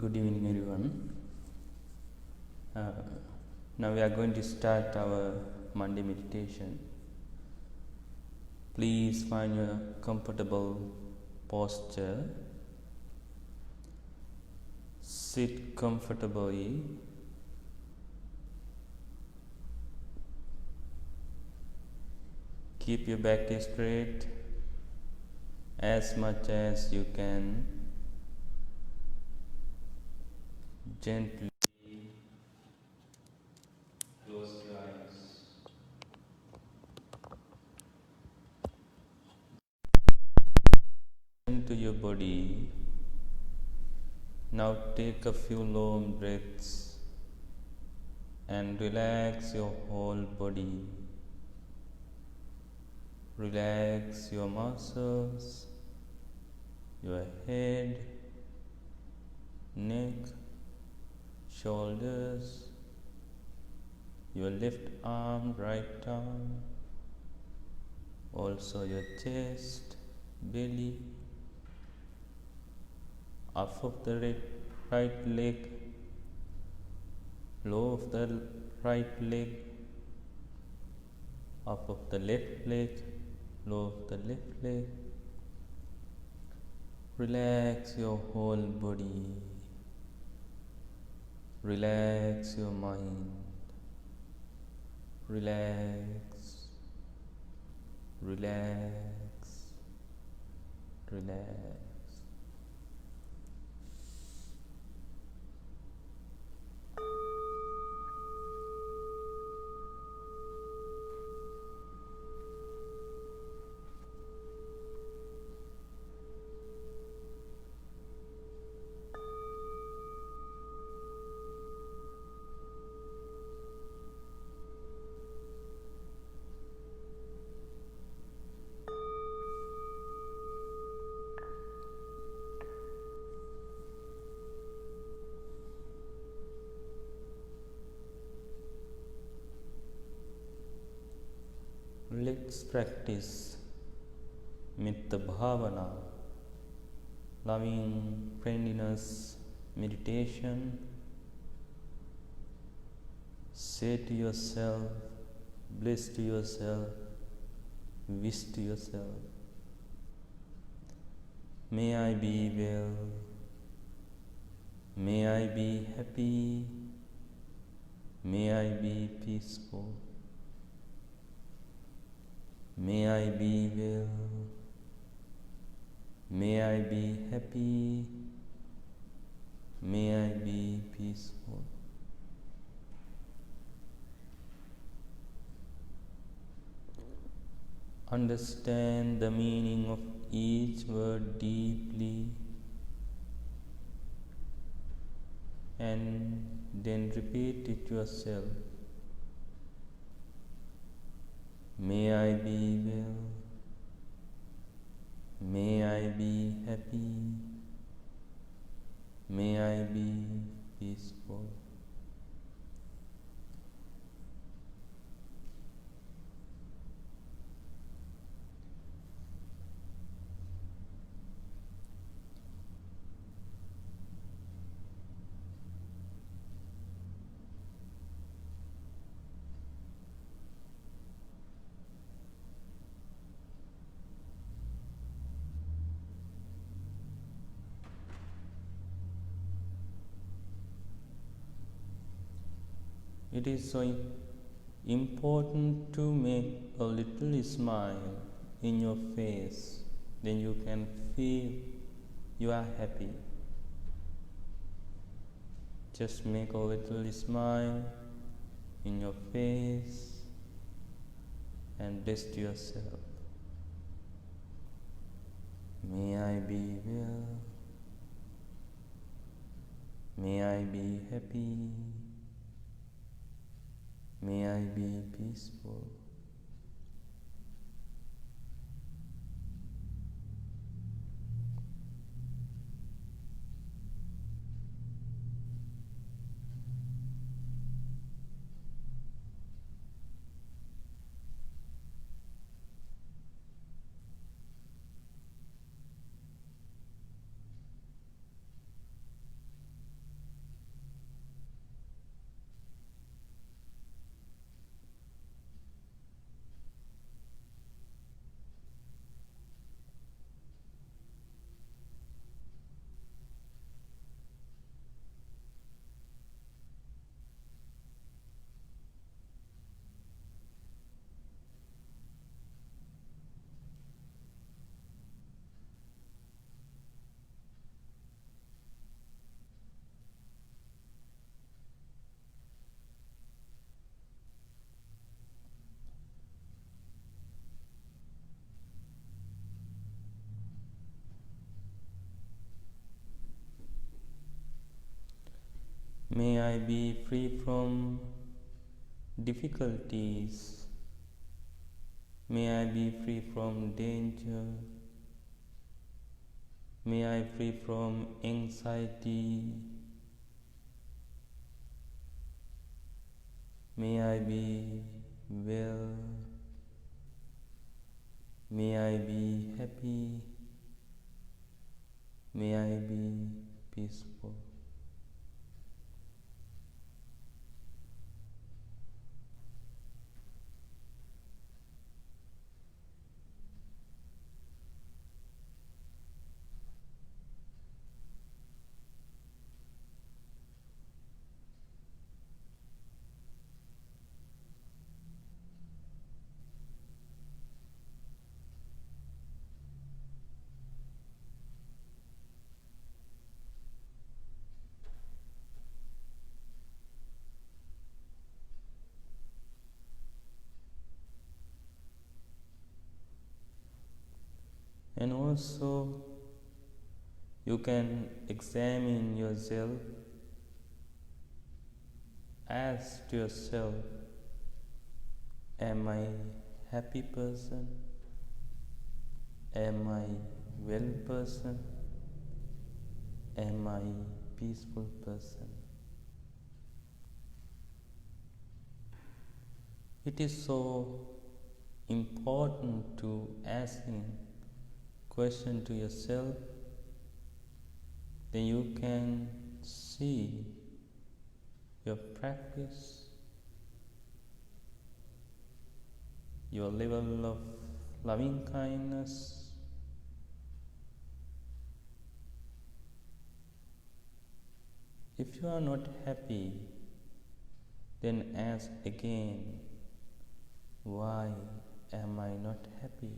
Good evening, everyone. Now we are going to start our Monday meditation. Please find a comfortable posture. Sit comfortably. Keep your back straight as much as you can. Gently close your eyes. Into your body. Now take a few long breaths and relax your whole body. Relax your muscles, your head, neck, shoulders, your left arm, right arm, also your chest, belly, up of the right leg, low of the right leg, up of the left leg, low of the left leg. Relax your whole body. Relax your mind. Relax. Relax. Relax. Let's practice Metta Bhavana, loving friendliness meditation. Say to yourself, bless to yourself, wish to yourself, may I be well, may I be happy, may I be peaceful. May I be well, may I be happy, may I be peaceful. Understand the meaning of each word deeply and then repeat it yourself. May I be well, may I be happy, may I be peaceful. It is so important to make a little smile in your face, then you can feel you are happy. Just make a little smile in your face and bless yourself. May I be well, may I be happy, may I be peaceful. May I be free from difficulties. May I be free from danger. May I free from anxiety. May I be well. May I be happy. May I be peaceful. And also, you can examine yourself, ask yourself, am I happy person? Am I well person? Am I peaceful person? It is so important to asking question to yourself, then you can see your practice, your level of loving kindness, if you are not happy, then ask again, why am I not happy?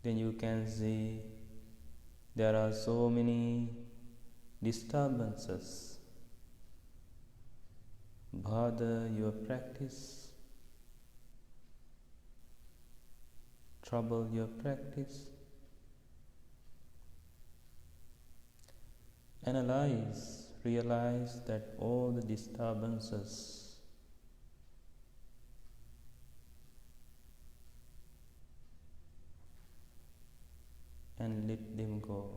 Then you can see there are so many disturbances bother your practice, trouble your practice. Analyze, realize that all the disturbances and let them go.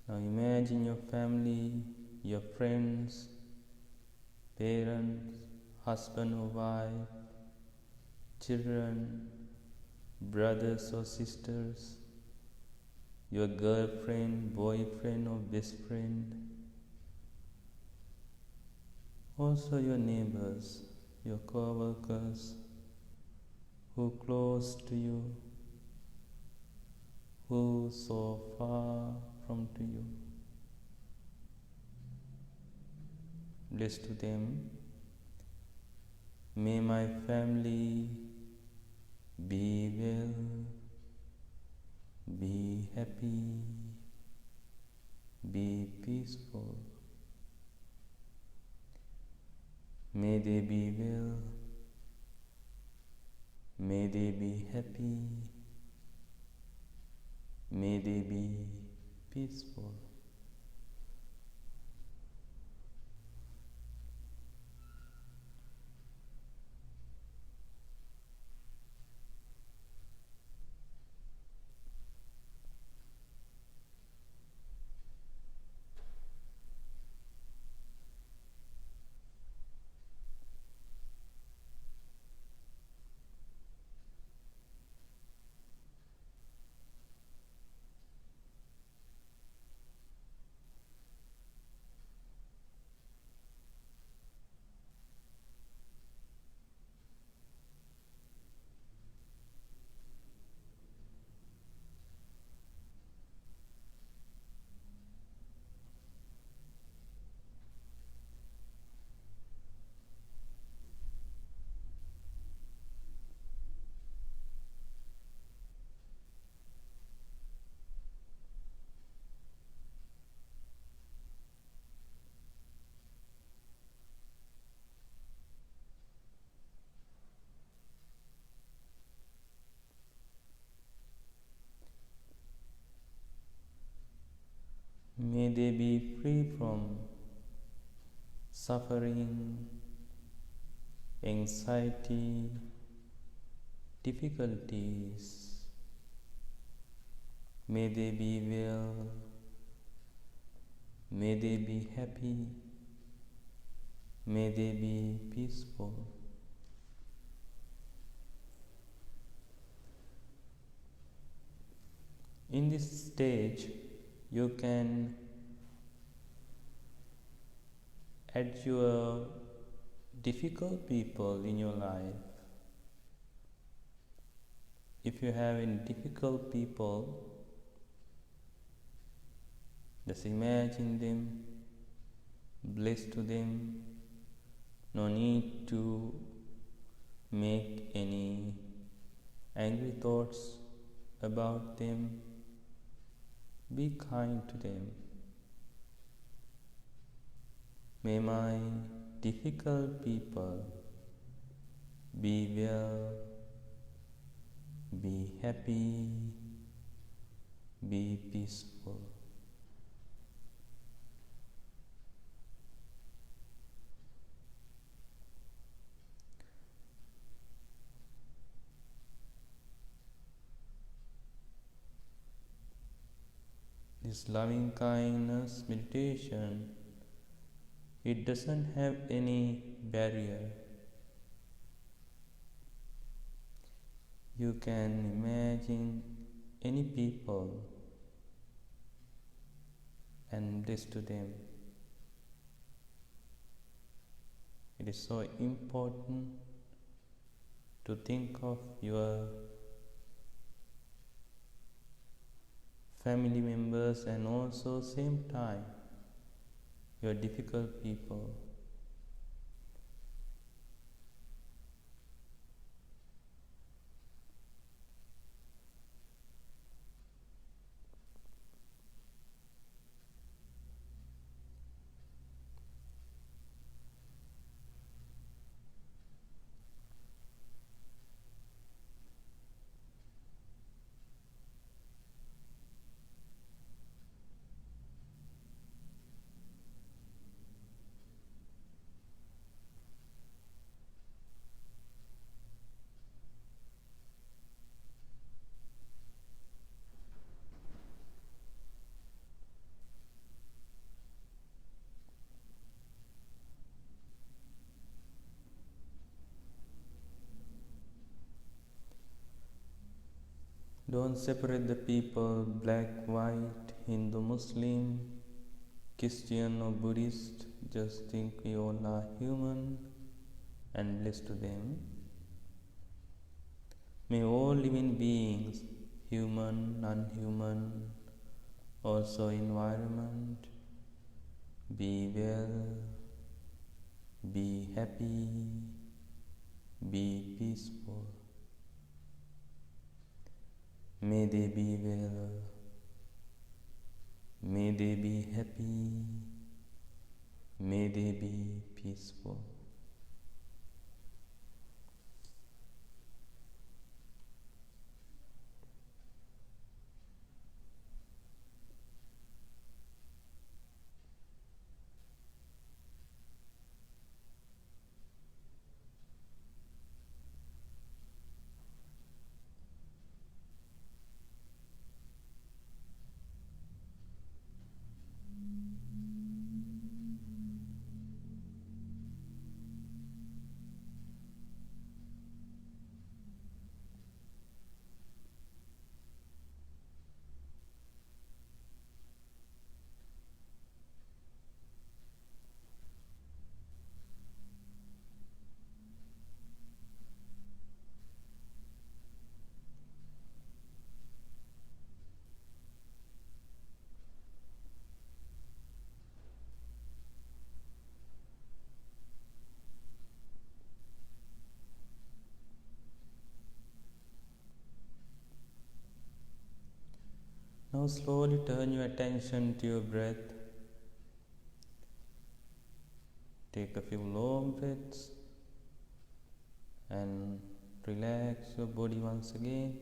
Now imagine your family, your friends, parents, husband or wife, children, brothers or sisters, your girlfriend, boyfriend or best friend, also your neighbors, your co-workers who close to you, who so far from to you. Bless to them. May my family be well, be happy, be peaceful. May they be well, may they be happy, may they be peaceful. May they be free from suffering, anxiety, difficulties. May they be well. May they be happy. May they be peaceful. In this stage, you can add your difficult people in your life. If you have any difficult people, just imagine them, bless to them. No need to make any angry thoughts about them. Be kind to them. May my difficult people be well, be happy, be peaceful. This loving kindness meditation, it doesn't have any barrier. You can imagine any people and bless to them. It is so important to think of your family members and also same time your difficult people. Don't separate the people black, white, Hindu, Muslim, Christian or Buddhist. Just think we all are human and bless to them. May all living beings, human, non-human, also environment, be well, be happy, be peaceful. May they be well, may they be happy, may they be peaceful. Now slowly turn your attention to your breath. Take a few long breaths and relax your body once again.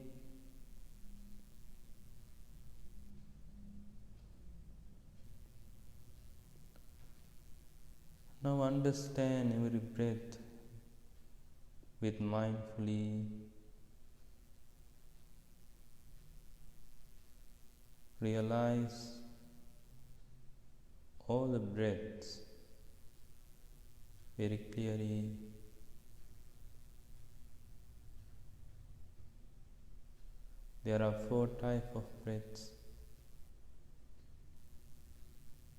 understand every breath with mindfully. Realize all the breaths very clearly. There are 4 types of breaths.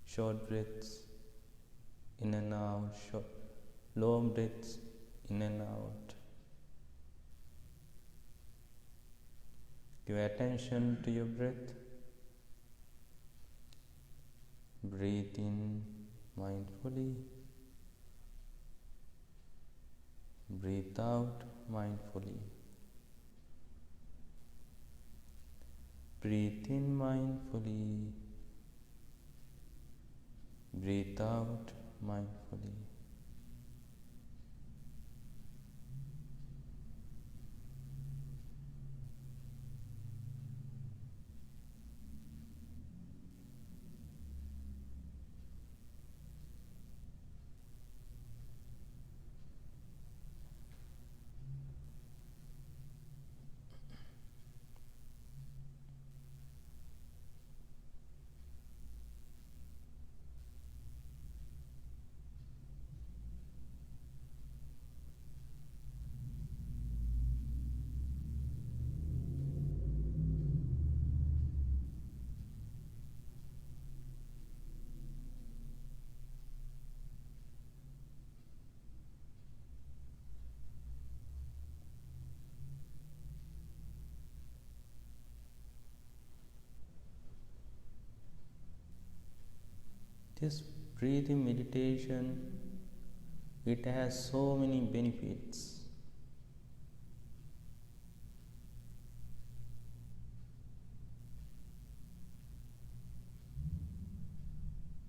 Short breaths, in and out, long breaths, in and out. Give attention to your breath. Breathe in mindfully. Breathe out mindfully. Breathe in mindfully. Breathe out mindfully. This breathing meditation, it has so many benefits.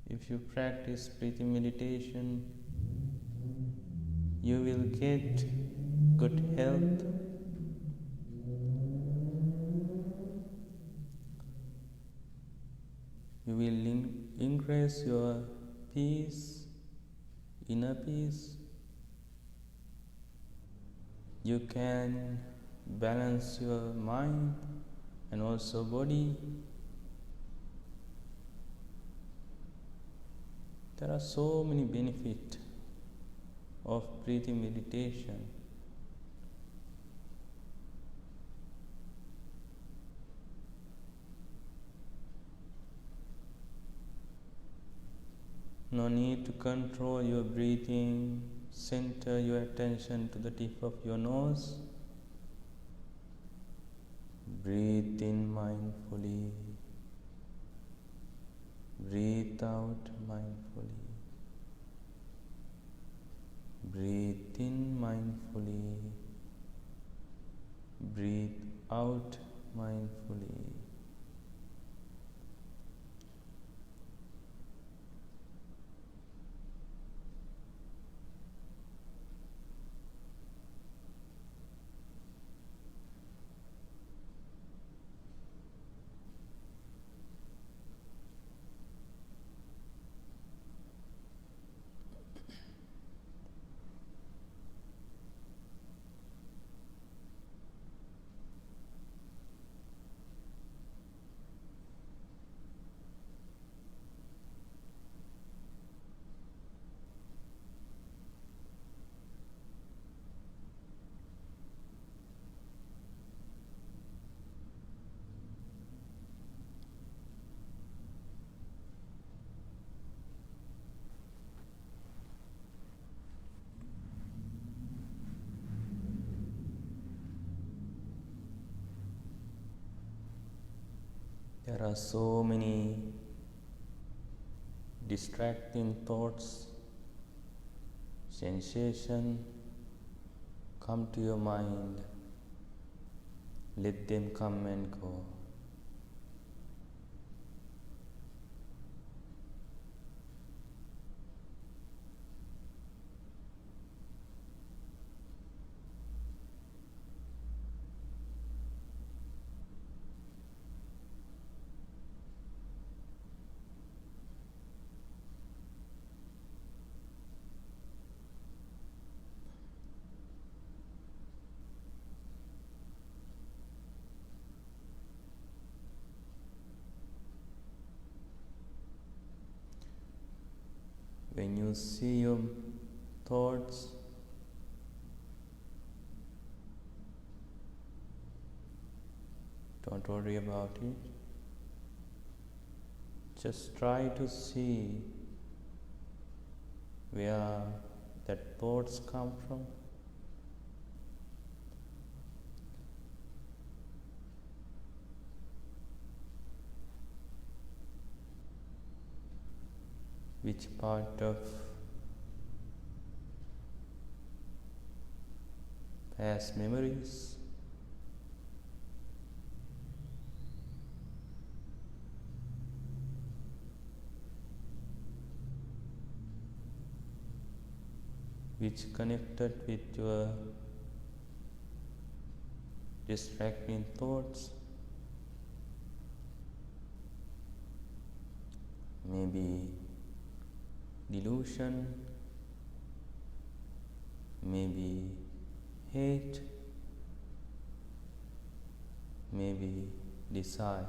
If you practice breathing meditation, you will get good health. You will increase your peace, inner peace. You can balance your mind and also body. There are so many benefits of breathing meditation. No need to control your breathing. Center your attention to the tip of your nose. Breathe in mindfully. Breathe out mindfully. Breathe in mindfully. Breathe out mindfully. There are so many distracting thoughts, sensation come to your mind. Let them come and go. When you see your thoughts, don't worry about it. Just try to see where that thoughts come from. Which part of past memories, which connected with your distracting thoughts, maybe delusion, maybe hate, maybe desire.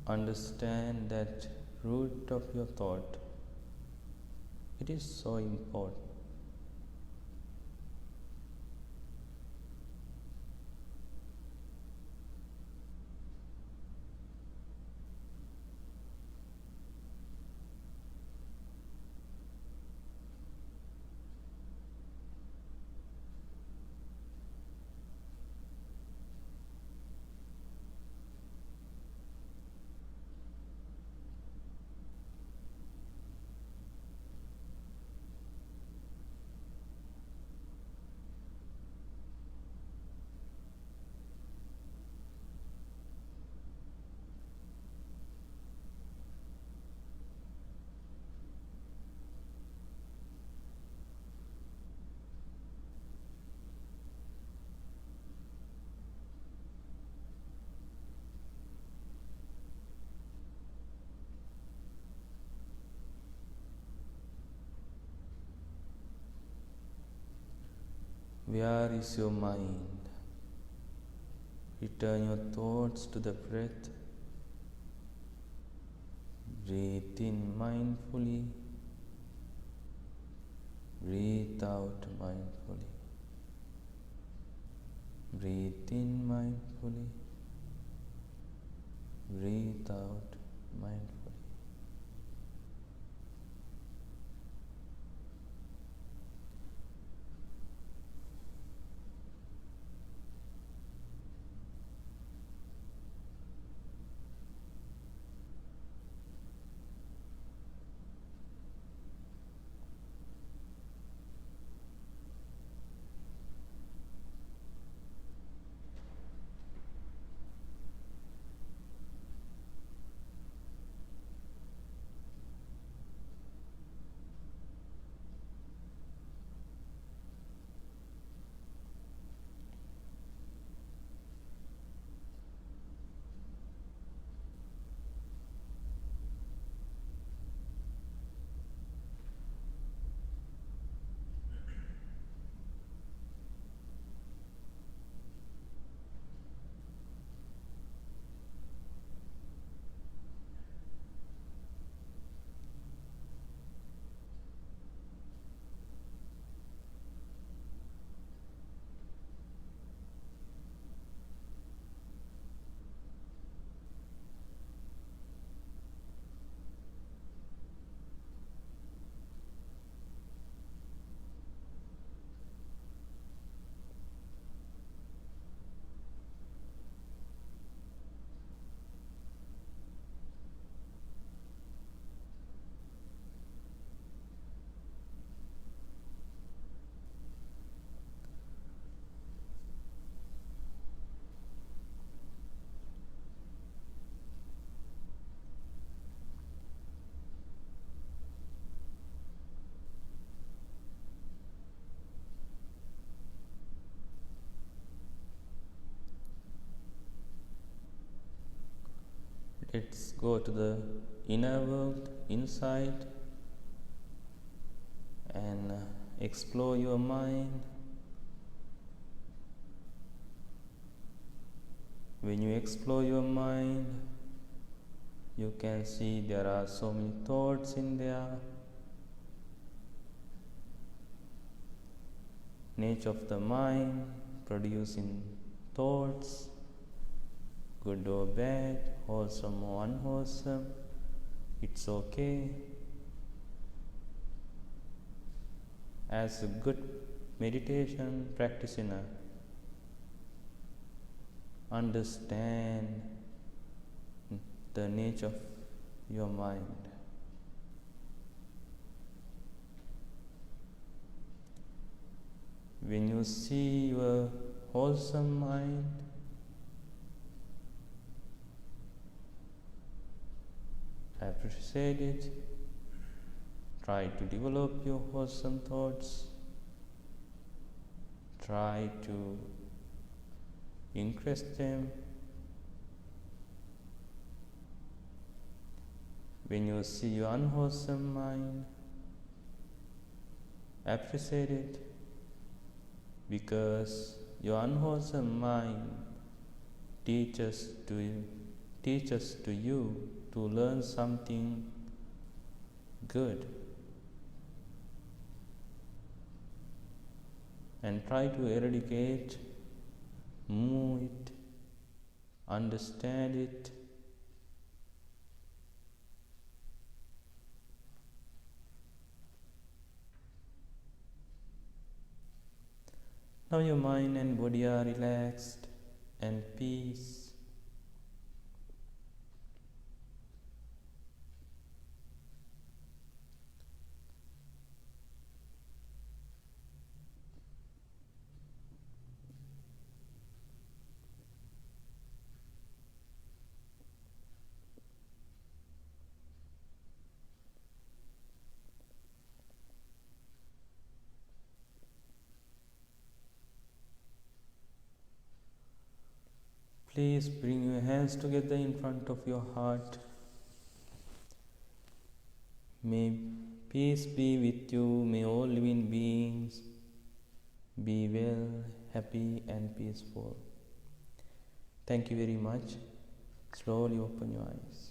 Understand that root of your thought. It is so important. Where is your mind? Return your thoughts to the breath. Breathe in mindfully. Breathe out mindfully. Breathe in mindfully. Breathe out mindfully. Let's go to the inner world, inside, and explore your mind. When you explore your mind, you can see there are so many thoughts in there. Nature of the mind producing thoughts, good or bad, wholesome or unwholesome, it's okay. As a good meditation practitioner, understand the nature of your mind. When you see your wholesome mind, appreciate it. Try to develop your wholesome thoughts. Try to increase them. When you see your unwholesome mind, appreciate it, because your unwholesome mind teaches to you to learn something good, and try to eradicate, move it, understand it. Now your mind and body are relaxed and peace. Please bring your hands together in front of your heart. May peace be with you. May all living beings be well, happy and peaceful. Thank you very much. Slowly open your eyes.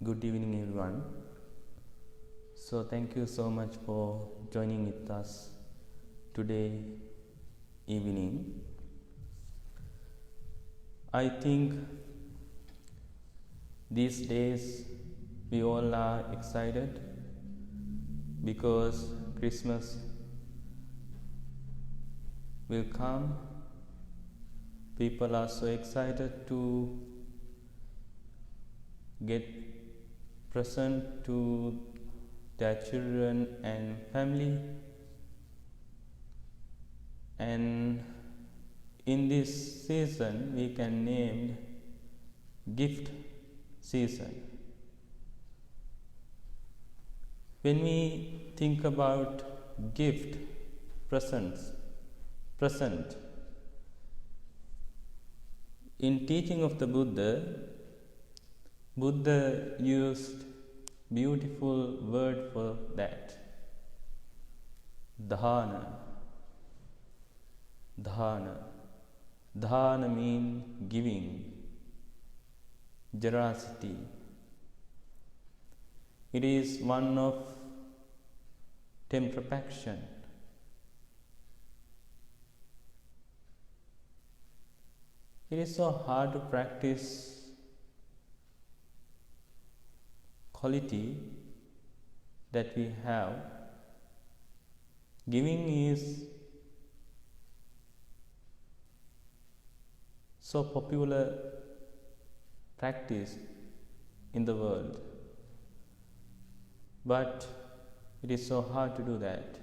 Good evening, everyone. So thank you so much for joining with us today evening. I think these days we all are excited because Christmas will come. People are so excited to get present to their children and family, and in this season we can name gift season. When we think about gift, present, in teaching of the Buddha used beautiful word for that. Dana. Dana means giving, generosity. It is one of 10 perfection. It is so hard to practice quality that we have. Giving is so popular practice in the world, but it is so hard to do that.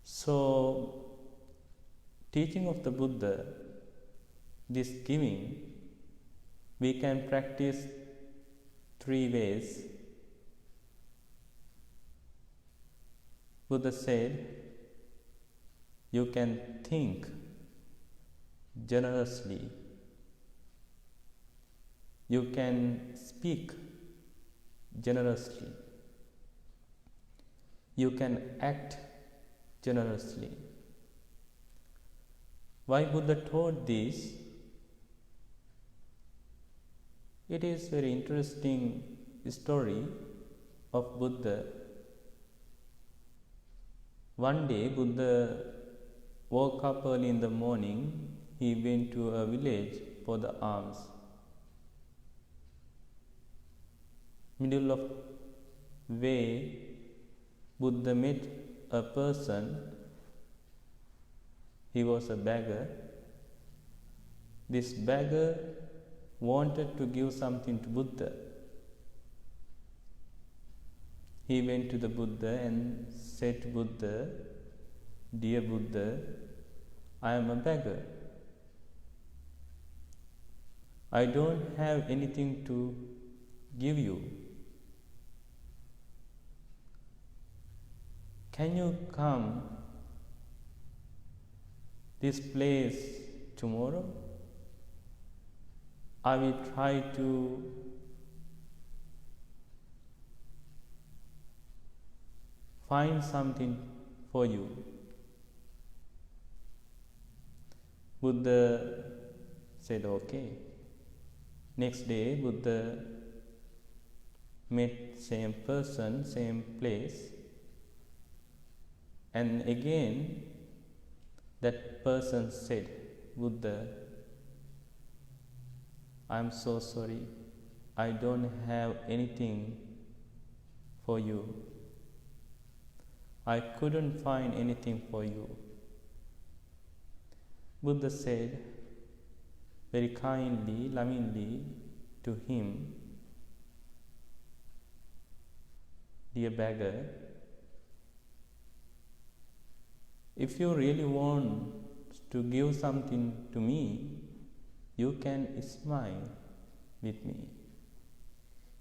So, teaching of the Buddha, this giving, we can practice 3 ways. Buddha said, you can think generously. You can speak generously. You can act generously. Why Buddha taught this? It is very interesting story of Buddha. One day Buddha woke up early in the morning. He went to a village for the alms. Middle of way, Buddha met a person. He was a beggar. This beggar wanted to give something to Buddha. He went to the Buddha and said to Buddha, "Dear Buddha, I am a beggar. I don't have anything to give you. Can you come this place tomorrow? I will try to find something for you." Buddha said, "Okay." Next day, Buddha met same person, same place, and again that person said, "Buddha, I am so sorry. I don't have anything for you. I couldn't find anything for you." Buddha said very kindly, lovingly to him, "Dear beggar, if you really want to give something to me, you can smile with me.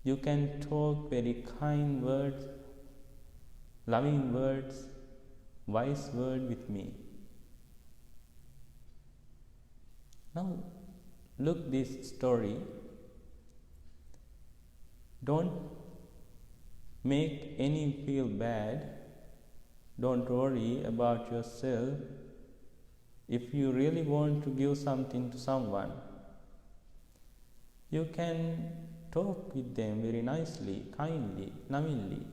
You can talk very kind words, loving words, wise words with me. Now look this story. Don't make any feel bad. Don't worry about yourself. If you really want to give something to someone, you can talk with them very nicely, kindly, lovingly.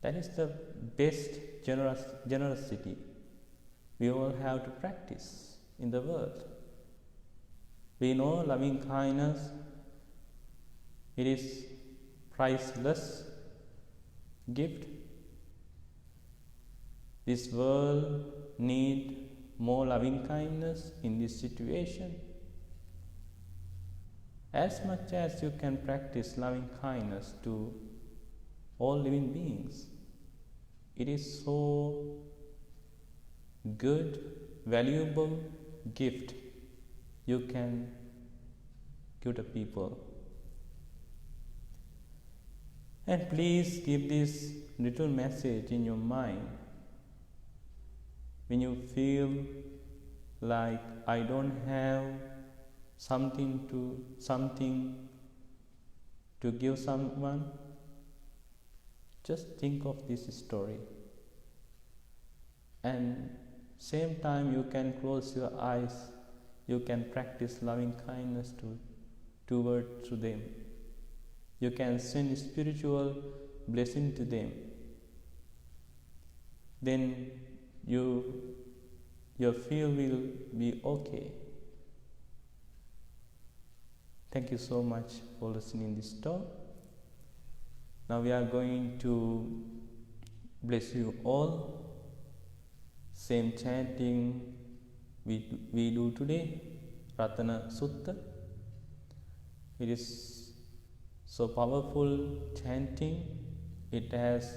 That is the best generosity we all have to practice in the world. We know loving kindness, it is priceless gift. This world need more loving kindness in this situation. As much as you can practice loving kindness to all living beings, it is so good, valuable gift you can give to people. And please keep this little message in your mind. When you feel like I don't have something to give someone, just think of this story. And same time you can close your eyes, you can practice loving kindness to them. You can send spiritual blessing to them. Then your feel will be okay. Thank you so much for listening this talk. Now we are going to bless you all. Same chanting we do today, Ratana Sutta. It is so powerful chanting. It has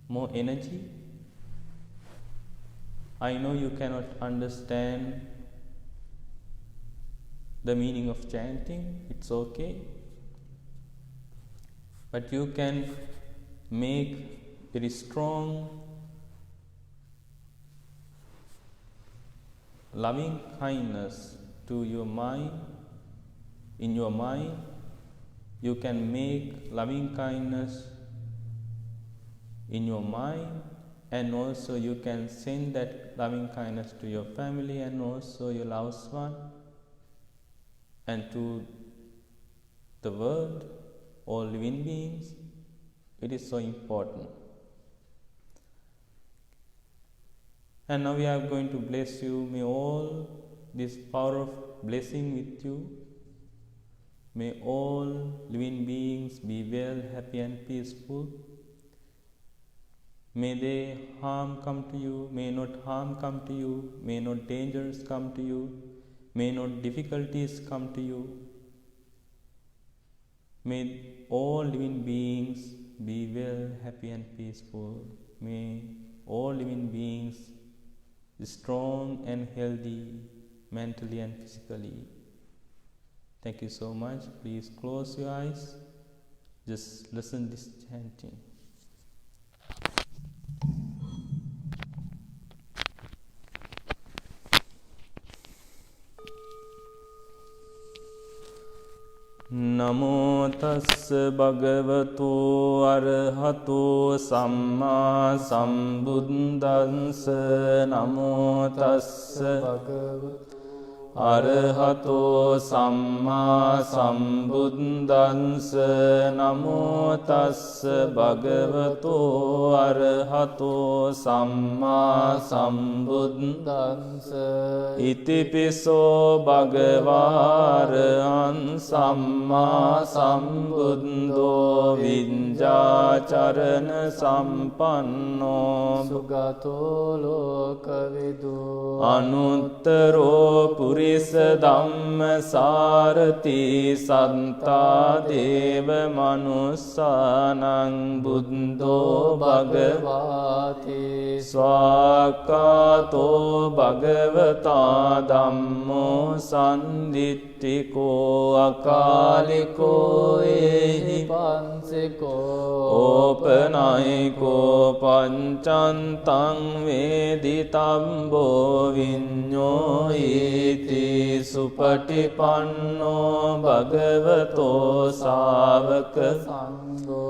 more energy. I know you cannot understand the meaning of chanting. It's okay. But you can make very strong loving kindness to your mind, in your mind, you can make loving kindness in your mind, and also you can send that loving kindness to your family and also your loved one and to the world, all living beings. It is so important. And now we are going to bless you. May all this power of blessing with you. May all living beings be well, happy and peaceful. May they harm come to you, may not harm come to you, may not dangers come to you, may not difficulties come to you. May all living beings be well, happy and peaceful. May all living beings be strong and healthy, mentally and physically. Thank you so much. Please close your eyes. Just listen this chanting. Namo tassa bhagavato arahato samma sambuddhassa. Namo tassa bhagavato arahato samma sambuddhassa. Namo tassa bhagavato arahato samma sambuddhassa. Itipiso bhagavārahaṃ samma sambuddho viññācarana sampanno sugato lokavidu anuttaro purisa dhamma sārati santā deva manussānaṃ buddho bhagavāti svākkāto bhagavatā dhammo sanditthiko akaliko ehi pansiko opanayiko pancantaṃ veditambo viñño iti supatipanno bhagavato sāvaka sangho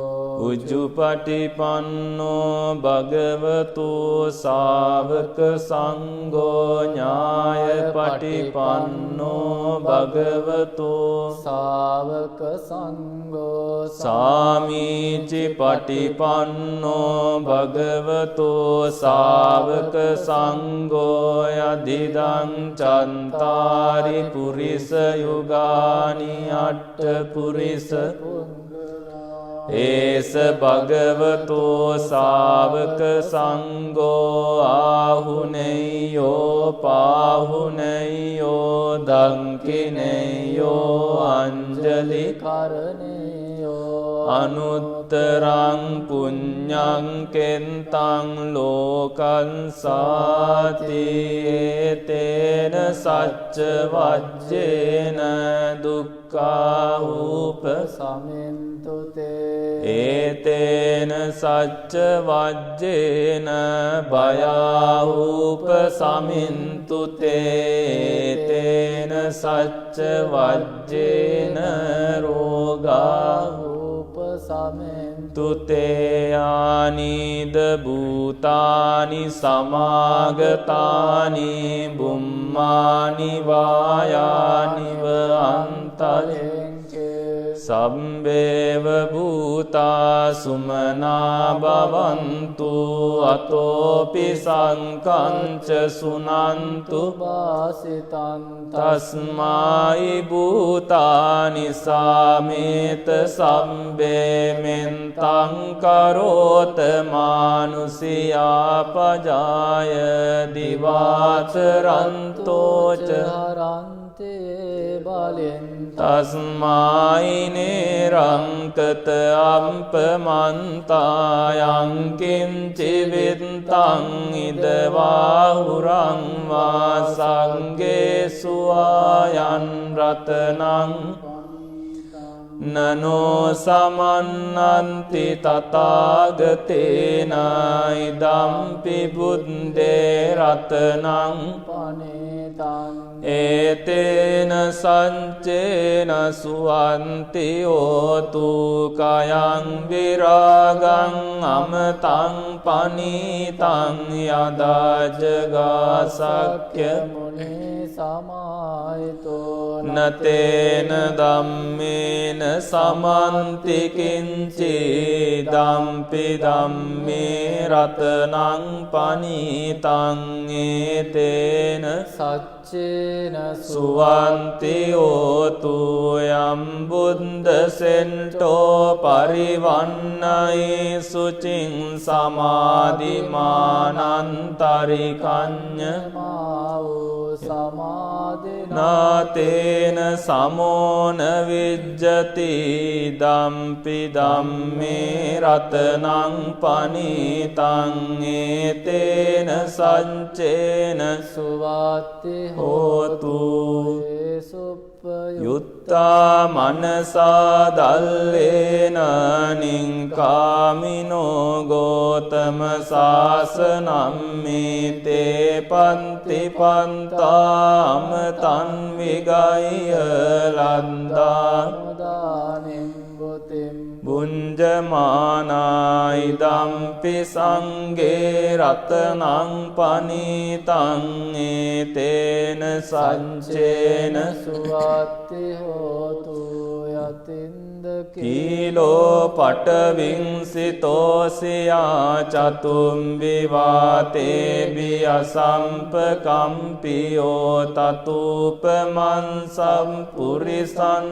ujjupatipanno bhagavato sāvaka sangho ñāyapatipanno bhagavato sāvaka sangho sāmīci patipanno bhagavato sāvaka sangho yadhidaṃ cantāri purisa yugāni atta purisa esa bhagavato sāvaka sangho āhuneyo pāhuneyo dankineyo anjali karaneyo anuttaraṃ puññaṃ kentaṃ lokaṃ sāti etena sacca vajjena dukkha upasamintu te etena sacca vajjena bhaya upasamintu te etena sacca vajjena roga upasamintu te anida bhūtāni samāgatāni bummāni vāyāni va antalenke sabbeva bhūtā sumanā bhavantu atopi saṅkañca sunantu bāsitān tasmāi bhūtāni sāmeta sabbe mentaṃ karota manusiyā pajāya divācaranto ca harante balenta tasmāi niraṅkata ampamantāyaṃ kimci vittaṃ idavāhuraṃ vā saṅghe suāyaṃ ratanaṃ නනෝ සමන්නන්ති තථාගතේන ඉදම්පි බුද්දේ රතනං පනේතං ඒතේන සංචේන සුවන්ති හෝතු කයං විරාගං අමතං පනීතං යදා ජගාසක්ඛ්‍ය මුනේ සමාහිතෝ නතේන ධම්මේන සමන්ති කිංචි ධම්පි ධම්මේ රතනං පනීතං ඒතේන සච්චේන සුවන්ති හෝතු යම් බුද්දසෙන්ටෝ පරිවන්නයි සුචින් සමාධිමානන්තරිකඤ්ඤ මාවෝ සමාධිනා නාතේන සමෝන විජ්ජති ධම්පි ධම්මේ රතනං පනීතං ඒතේන සංචේන සුවාති හෝතු සුප්පයුත් යුත්තා මනසා දල්ලේන නිංකාමිනෝ ගෝතම සාසනම් මේතේ පන්ති පන්තාම තන් විගය ලන්දා මුදානින් බුතිම් බුඤ්ජමානායි දම්පි සංගේ රතනං පනීතං ඒතේන සංචේන සුවාති හෝතු යතින්ද කීලෝ පටවිංසිතෝසියා චතුම් විවාතේ බියසම්පකම්පියෝ තතුපමන් සම්පුරිසන්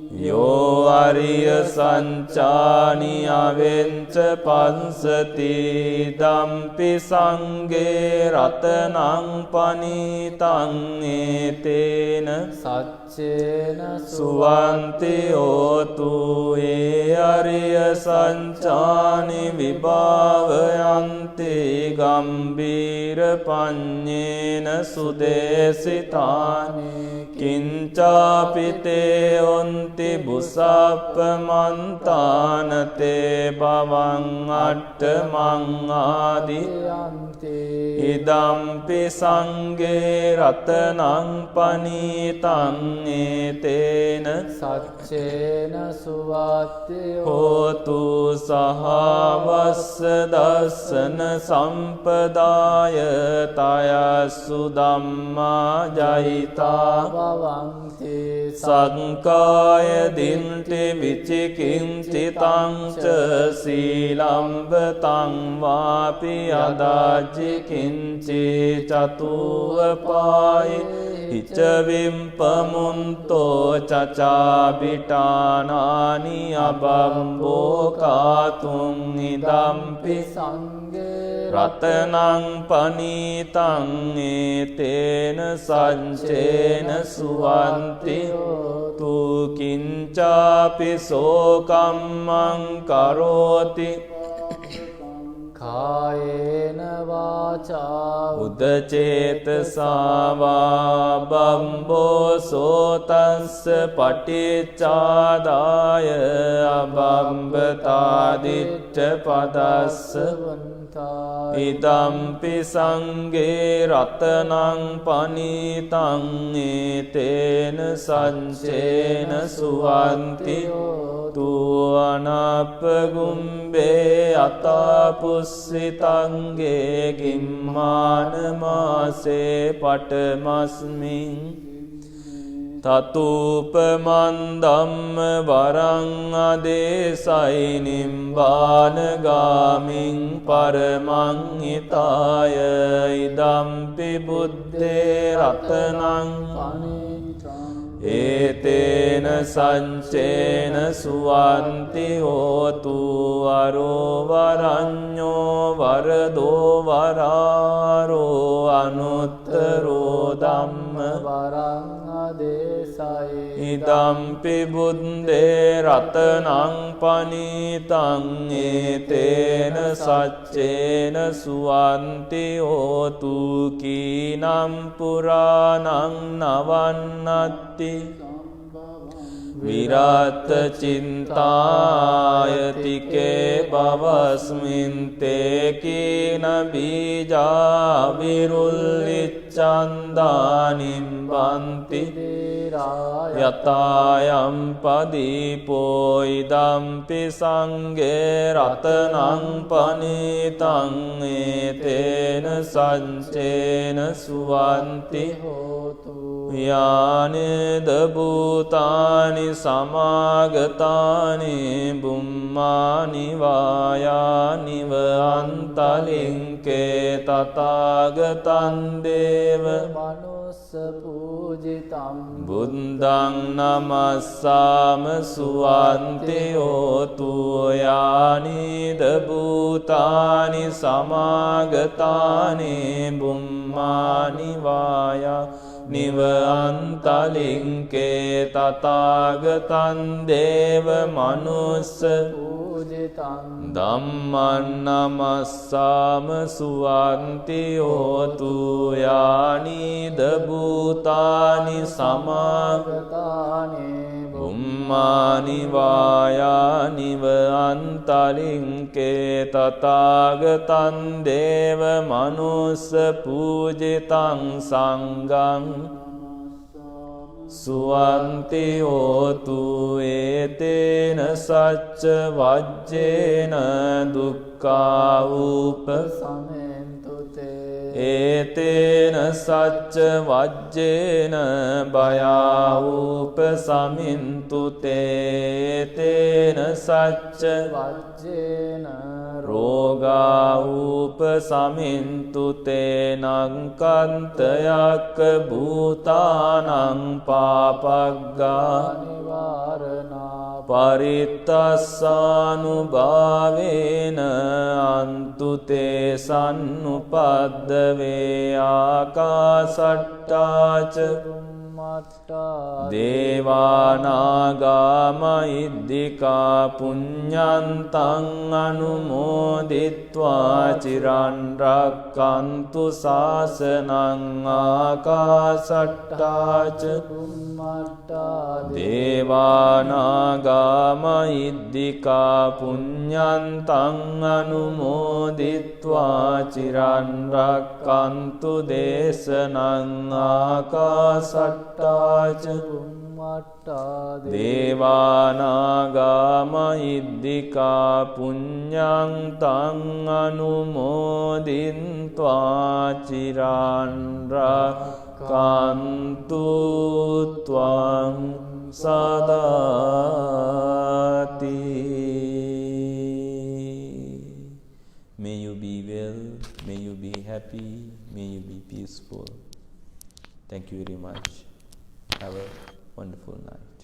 යෝ අරිය සංචානි අවෙංච පංසති ධම්පි සංගේ රතනං පනීතං ඒතේන සච්චේන සුවන්ති හෝතු ඒ අරිය සංචානි විභාවයන්ති ගම්බීර පඤ්ඤේන සුදේසිතානි කිංචාපිතේ ඔන්ති බුසප්පමන්තානතේ භවං අට්ඨමං ආදියන්ති ඉදම්පි සංගේ රතනං පනීතං ඒතේන සච්චේන සුවාති හෝතු සහවස්ස දස්සන සම්පදාය තයස්සු ධම්මා ජයිතා භවන්ති සංකාය දින්ති විචිකිංචිතං ච සීලම්බතං වාපි අදාජි කිංචි චතුවපායි හිච විම්පමුන්තෝ චචාබිටානානි අබම්බෝ කාතුං ඉදම්පි සංගේ රතනං පනීතං ඒතේන සංචේන සුවන්ති තු කිංචාපි සෝකම්මං කරෝති කායේන වාචා උදචේතසාවා බම්බෝ සෝතස්ස පටිච්චාදාය අබම්බතාදිච්ච පදස්ස ඉදම්පි සංගේ රතනං පනීතං ඒතේන සංචේන සුවන්ති තු අනප්පගුම්බේ අතාපුස්සිතංගේ ගිම්මානමාසේ පටමස්මින් තතුපමන් ධම්ම වරං අදේසයි නිම්බානගාමින් පරමං හිතාය ඉදම්පි බුද්දේ රතනං ඒතේන සංචේන සුවන්ති හෝතු අරෝවරඤ්ඤෝ වරදෝ වරාරෝ අනුත්තරෝ ධම්ම වරං අදේසයි ඉදම්පි බුද්දේ රතනං පනීතං ඒතේන සච්චේන සුවන්ති හෝතු කීනම් පුරාණං නවන්නත්ති විරත් චින්තායතිකේ බවස්මින් තේ කීන බීජා විරුල්ලිච්ඡන්දානිම් බන්ති යතායම් පදීපෝ ඉදම්පි සංඝේ රතනං පනිතං ඒතේන සංචේන සුවන්ති හෝතු යානේද භූතානි සමාගතානි බුම්මානි වායානිව අන්තලින්කේ තථාගතං දේව මනුස්ස පූජිතං බුද්ධං නමස්සාම සුවන්ති හෝතු යානිද භූතානි සමාගතානි බුම්මානි වායා නිව අන්තලින්කේ තථාගතං දේව මනුස්ස පූජිතං ධම්මං නමස්සාම සුවන්ති හෝතු යානිද භූතානි සමාගතානි බුම්මානි වායානිව අන්තලින්කේ තථාගතං දේව මනුස්ස පූජිතං සංඝං සුවන්ති හෝතු ඒතේන සච්ච වජ්ජේන දුක්ඛා සමෙන්තු තේ ඒතේන සච්ච වජ්ජේන භයා උපසමින්තු තේතේන සච්ච වජ්ජේන රෝගා උපසමින්තු තේනං කන්තයක් භූතානං පාපග්ගා නිවාරණා පරිත්තස්සානුභාවේන අන්තු තේ සන්නුපද්දවේ ආකාසට්ටාච දේවානාගා මහිද්దికා පුඤ්ඤන්තං අනුමෝදිත්වා චිරන් රක්칸තු ශාසනං ආකාසට්ටාච දේවානාගා මහිද්దికා පුඤ්ඤන්තං අනුමෝදිත්වා චිරන් රක්칸තු දේශනං ආකාසට්ටාච දේවානාගා මහිද්దికා පුඤ්ඤන්තං අනුමෝදිත්වා චිරන් රක්칸තු ත්වං සදාති. May you be well, may you be happy, may you be peaceful. Thank you very much. Have a wonderful night.